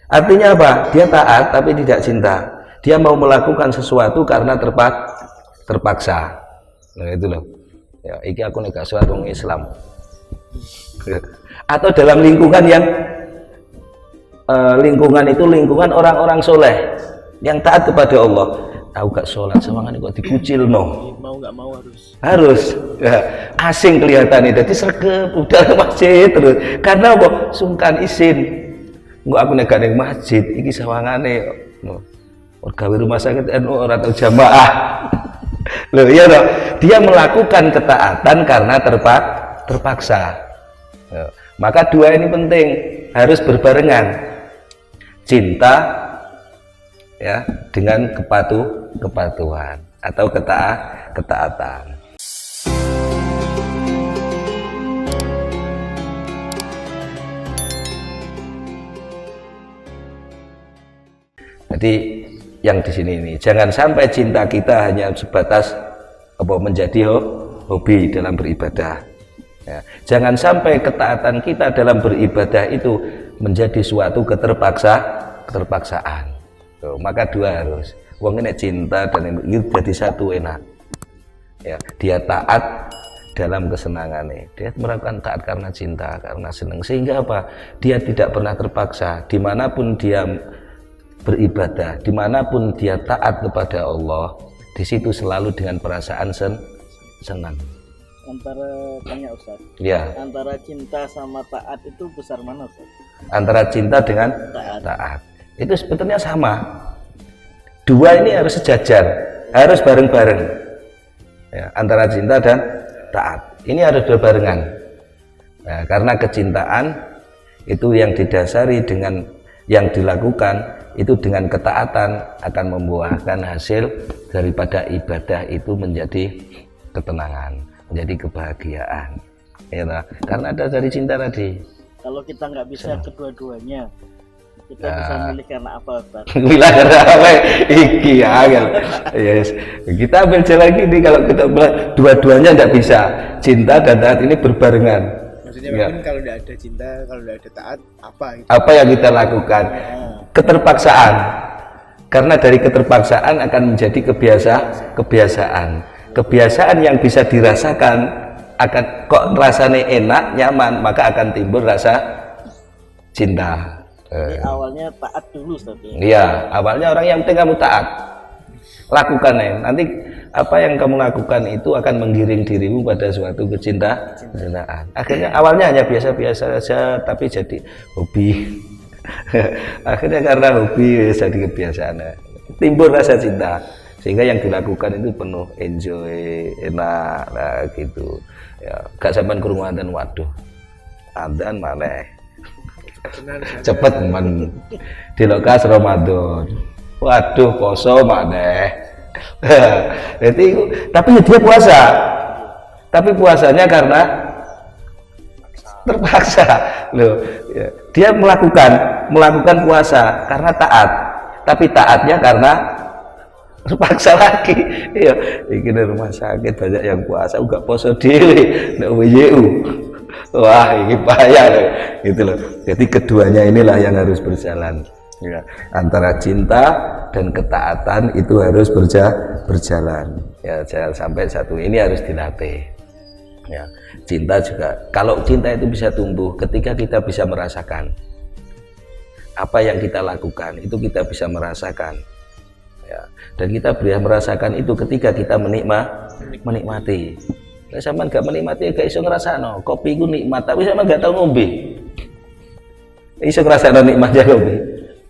Artinya apa? Dia taat tapi tidak cinta. Dia mau melakukan sesuatu karena terpaksa. Nah itu loh. Ya, iki aku nek gak sholat wong Islam. Atau dalam lingkungan yang lingkungan itu lingkungan orang-orang soleh yang taat kepada Allah. Tahu gak sholat sawangan kok dikucil no. Mau nggak mau Harus. Ya, asing kelihatan itu. Jadi sergap udah ke masjid terus. Karena apa? Sungkan isin. Enggak aku nek gak ning masjid iki sawangane no. Gawe rumah sakit NU ora tau jamaah. Loh iya loh. Dia melakukan ketaatan karena terpaksa. Ya. Maka dua ini penting, harus berbarengan. Cinta ya dengan kepatuhan atau ketaatan. Jadi yang di sini ini jangan sampai cinta kita hanya sebatas menjadi hobi dalam beribadah. Ya, jangan sampai ketaatan kita dalam beribadah itu menjadi suatu keterpaksaan. Tuh, maka dua harus. Wong ini cinta dan itu jadi satu enak. Ya, dia taat dalam kesenangannya. Dia melakukan taat karena cinta, karena senang. Sehingga apa? Dia tidak pernah terpaksa. Dimanapun dia beribadah, dimanapun dia taat kepada Allah, di situ selalu dengan perasaan senang. Tanya Ustaz. Ya. Antara cinta sama taat itu besar mana Ustaz? Antara cinta dengan taat. Itu sebetulnya sama. Dua ini harus sejajar, harus bareng-bareng. Ya, antara cinta dan taat. Ini harus berbarengan. Nah, karena kecintaan itu yang didasari dengan yang dilakukan itu dengan ketaatan akan membuahkan hasil daripada ibadah itu menjadi ketenangan, menjadi kebahagiaan. Ya, karena ada dari cinta tadi. Kalau kita nggak bisa kedua-duanya, kita bisa milih karena apa, Ustaz? Milih karena apa? Iki angel. Yes. Kita ambil jalan gini, kalau kita bilang dua-duanya tidak bisa. Cinta dan taat ini berbarengan. Maksudnya mungkin kalau tidak ada cinta, kalau tidak ada taat, apa? Gitu? Apa yang kita lakukan? Keterpaksaan. Karena dari keterpaksaan akan menjadi kebiasaan. Kebiasaan yang bisa dirasakan akan kok rasanya enak, nyaman, maka akan timbul rasa cinta. Jadi awalnya taat dulu, Ustaz. Iya, awalnya orang yang penting kamu taat. Lakukan ya. Nanti apa yang kamu lakukan itu akan menggiring dirimu pada suatu kecintaan. Akhirnya awalnya hanya biasa-biasa saja, tapi jadi hobi. Akhirnya karena hobi jadi kebiasaan. Timbul rasa cinta. Sehingga yang dilakukan itu penuh enjoy, enak, nah gitu. Ya, gak sampean krungu adzan, waduh. Adzan maneh. Cepet men di lokas Ramadan. Waduh, poso maneh. Jadi tapi dia puasa. Tapi puasanya karena terpaksa. Loh, ya. Dia melakukan puasa karena taat. Tapi taatnya karena terpaksa lagi. Iya, iki di rumah sakit banyak yang puasa enggak poso dhewe nek WYU. Wah, ini bahaya loh. Gitu loh. Jadi keduanya inilah yang harus berjalan. Ya, antara cinta dan ketaatan itu harus berjalan. Ya, jangan sampai satu ini harus dilatih. Ya, cinta juga. Kalau cinta itu bisa tumbuh ketika kita bisa merasakan apa yang kita lakukan, itu kita bisa merasakan. Ya, dan kita bisa merasakan itu ketika kita menikmati. Kalau sampean gak menikmati, gak iso ngrasakno. Kopi ku nikmat, tapi sampean gak tau ngombe. Iso ngrasakno nikmatnya kopi.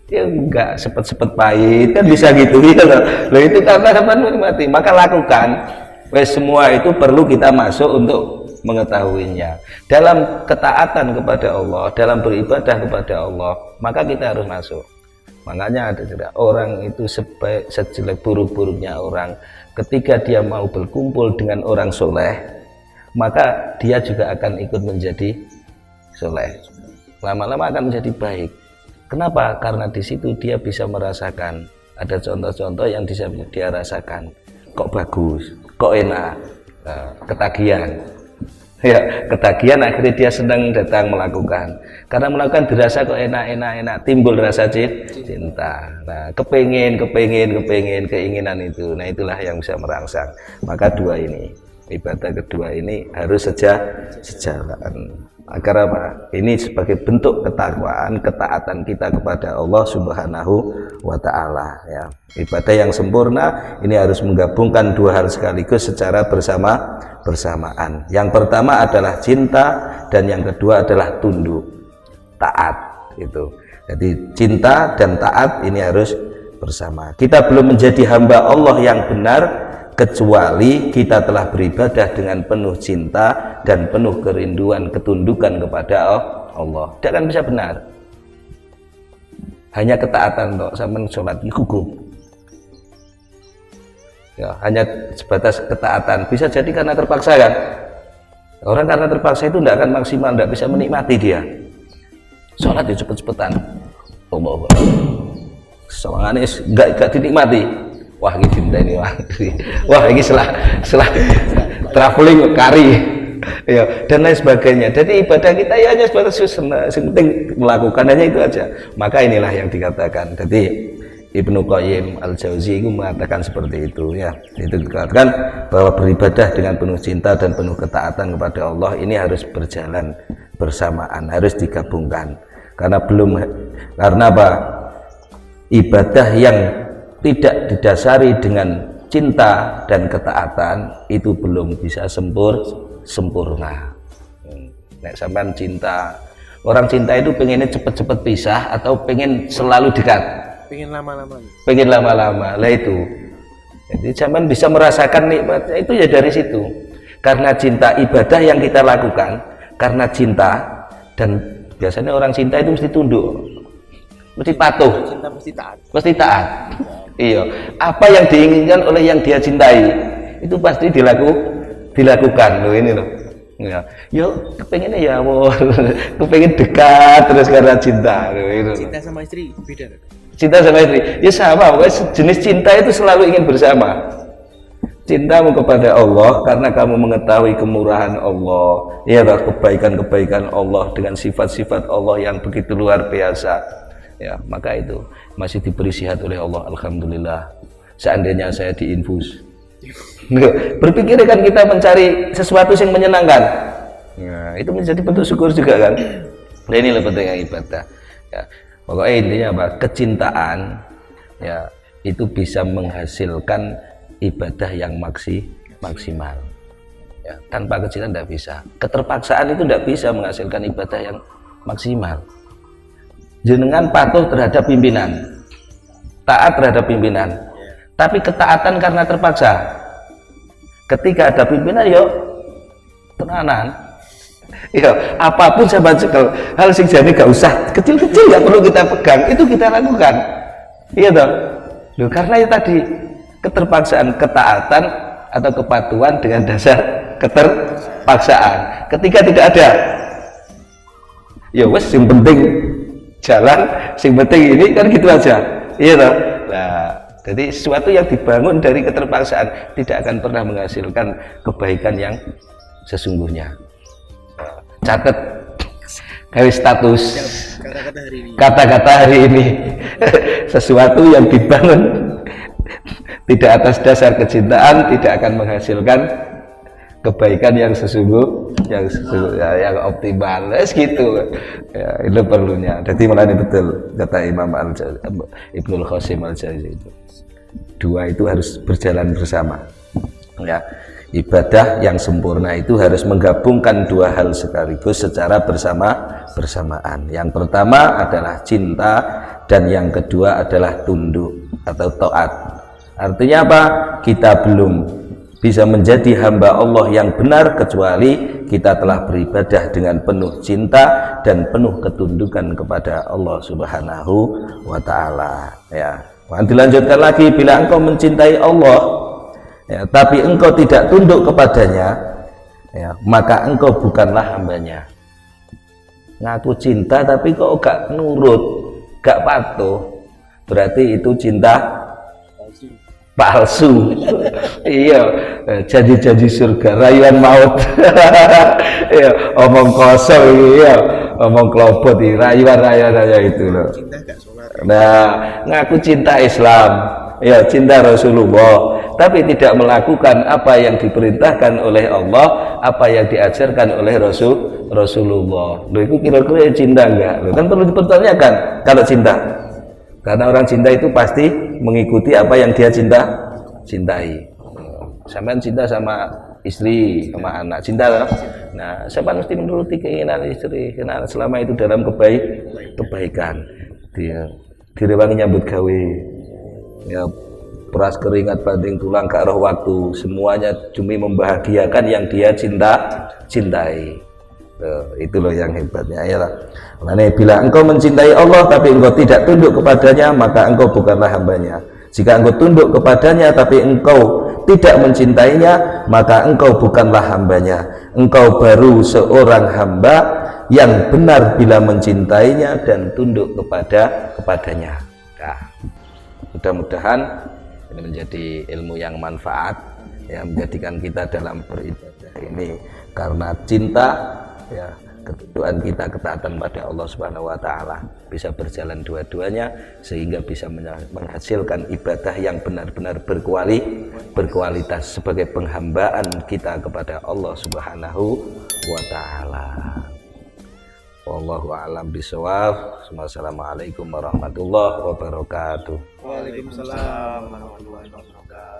Ya enggak sepet-sepet pahit, kan bisa gitu ya loh. Loh itu karena sampean menikmati, maka lakukan. Wes semua itu perlu kita masuk untuk mengetahuinya. Dalam ketaatan kepada Allah, dalam beribadah kepada Allah, maka kita harus masuk. Makanya ada juga orang itu sejelek buruk-buruknya orang, ketika dia mau berkumpul dengan orang soleh, maka dia juga akan ikut menjadi soleh. Lama-lama akan menjadi baik. Kenapa? Karena di situ dia bisa merasakan ada contoh-contoh yang bisa dia rasakan. Kok bagus, kok enak, ketagihan. Ya, ketagihan akhirnya dia senang datang melakukan. Karena melakukan dirasa kok enak, timbul rasa cinta. Nah, keinginan itu. Nah, itulah yang bisa merangsang. Maka dua ini, ibadah kedua ini harus sejalan. Agar apa? Ini sebagai bentuk ketakwaan, ketaatan kita kepada Allah Subhanahu wa Ta'ala, ya. Ibadah yang sempurna ini harus menggabungkan dua hal sekaligus secara bersamaan. Yang pertama adalah cinta dan yang kedua adalah tunduk, taat itu. Jadi cinta dan taat ini harus bersama. Kita belum menjadi hamba Allah yang benar kecuali kita telah beribadah dengan penuh cinta dan penuh kerinduan ketundukan kepada Allah. Tidak akan bisa benar. Hanya ketaatan toh, sampean sholat hukum. Ya, hanya sebatas ketaatan. Bisa jadi karena terpaksa kan. Orang karena terpaksa itu tidak akan maksimal, tidak bisa menikmati dia. Sholat ya cepet-cepetan. Allah. Soalnya nggak dinikmati. Wah ini cinta ini, wah ini setelah traveling kari, ya, dan lain sebagainya. Jadi ibadah kita ya hanya sebatas yang penting melakukan hanya itu aja. Maka inilah yang dikatakan. Jadi Ibnu Qayyim Al-Jauzi itu mengatakan seperti itu, ya. Itu dikatakan bahwa beribadah dengan penuh cinta dan penuh ketaatan kepada Allah ini harus berjalan bersamaan, harus digabungkan. Karena apa? Ibadah yang tidak didasari dengan cinta dan ketaatan itu belum bisa sempurna. Nek sampean cinta, orang cinta itu pengennya cepet-cepet pisah atau pengen selalu dekat? Pengen lama-lama. Pengen lama-lama, lah itu. Jadi sampean bisa merasakan nikmatnya itu ya dari situ. Karena cinta, ibadah yang kita lakukan karena cinta, dan biasanya orang cinta itu mesti tunduk, mesti patuh, Cinta pasti taat. pasti taat. Iya, apa yang diinginkan oleh yang dia cintai itu pasti dilakukan loh, ini loh. Ya, yo kepengennya ya Allah, kepengen dekat terus karena cinta loh, itu. Cinta sama istri beda. Cinta sama istri, ya sama, pokoknya jenis cinta itu selalu ingin bersama. Cintamu kepada Allah karena kamu mengetahui kemurahan Allah, ya kebaikan-kebaikan Allah dengan sifat-sifat Allah yang begitu luar biasa. Ya, maka itu masih diberi sihat oleh Allah, alhamdulillah. Seandainya saya diinfus, berpikir kan kita mencari sesuatu yang menyenangkan. Nah, itu menjadi bentuk syukur juga kan. Nah, inilah pentingnya ibadah. Ya, pokoknya intinya apa? Kecintaan, ya, itu bisa menghasilkan ibadah yang maksimal. Ya, tanpa kecintaan tidak bisa. Keterpaksaan itu tidak bisa menghasilkan ibadah yang maksimal. Jenengan patuh terhadap pimpinan, taat terhadap pimpinan, tapi ketaatan karena terpaksa. Ketika ada pimpinan, yuk tenanan, ya apapun sahabat sekal, hal sing jane gak usah kecil-kecil, gak perlu kita pegang, itu kita lakukan, iya toh. Loh, karena itu tadi keterpaksaan, ketaatan atau kepatuhan dengan dasar keterpaksaan. Ketika tidak ada, ya wes yang penting jalan, sing penting ini kan gitu aja, iya toh. Nah, jadi sesuatu yang dibangun dari keterpaksaan tidak akan pernah menghasilkan kebaikan yang sesungguhnya. Catat garis status kata-kata hari ini sesuatu yang dibangun tidak atas dasar kecintaan tidak akan menghasilkan kebaikan yang yang optimal, gitu. Ya, itu perlunya. Jadi malah ini betul kata Imam Ibnul Qasim Al-Jauzi itu. Dua itu harus berjalan bersama. Ya, ibadah yang sempurna itu harus menggabungkan dua hal sekaligus secara bersamaan. Yang pertama adalah cinta dan yang kedua adalah tunduk atau taat. Artinya apa? Kita belum bisa menjadi hamba Allah yang benar kecuali kita telah beribadah dengan penuh cinta dan penuh ketundukan kepada Allah Subhanahu wa Ta'ala, ya. Dilanjutkan lagi, bila engkau mencintai Allah, ya, tapi engkau tidak tunduk kepadanya, ya, maka engkau bukanlah hambanya. Ngaku cinta tapi kok gak nurut, gak patuh, berarti itu cinta palsu. Iya, janji-janji surga, rayuan maut. Iya, omong kosong, iya, omong kelopot, rayuan itu loh. Cinta gak sholat. Nah, ngaku cinta Islam, ya cinta Rasulullah, tapi tidak melakukan apa yang diperintahkan oleh Allah, apa yang diajarkan oleh Rasulullah. Loh, itu kira-kira cinta enggak? Loh, kan perlu dipertanyakan kalau cinta. Karena orang cinta itu pasti mengikuti apa yang dia cintai. Sampai cinta sama istri, sama anak, cinta loh. Nah, siapa mesti menuruti keinginan istri, karena selama itu dalam kebaikan. Dia direwangi nyambut gawe. Ya, peras keringat banting tulang ke arah waktu, semuanya demi membahagiakan yang dia cintai. Itu loh yang hebatnya ya. Makanya bila engkau mencintai Allah tapi engkau tidak tunduk kepadanya, maka engkau bukanlah hambanya. Jika engkau tunduk kepadanya tapi engkau tidak mencintainya, maka engkau bukanlah hambanya. Engkau baru seorang hamba yang benar bila mencintainya dan tunduk kepadanya. Nah, mudah-mudahan ini menjadi ilmu yang manfaat, yang menjadikan kita dalam beribadah ini karena cinta, ya, ketundukan kita, ketaatan pada Allah Subhanahu wa taala bisa berjalan dua-duanya sehingga bisa menghasilkan ibadah yang benar-benar berkualitas sebagai penghambaan kita kepada Allah Subhanahu wa taala. Wallahu a'lam bishawab. Wassalamualaikum warahmatullahi wabarakatuh. Waalaikumsalam warahmatullahi wabarakatuh.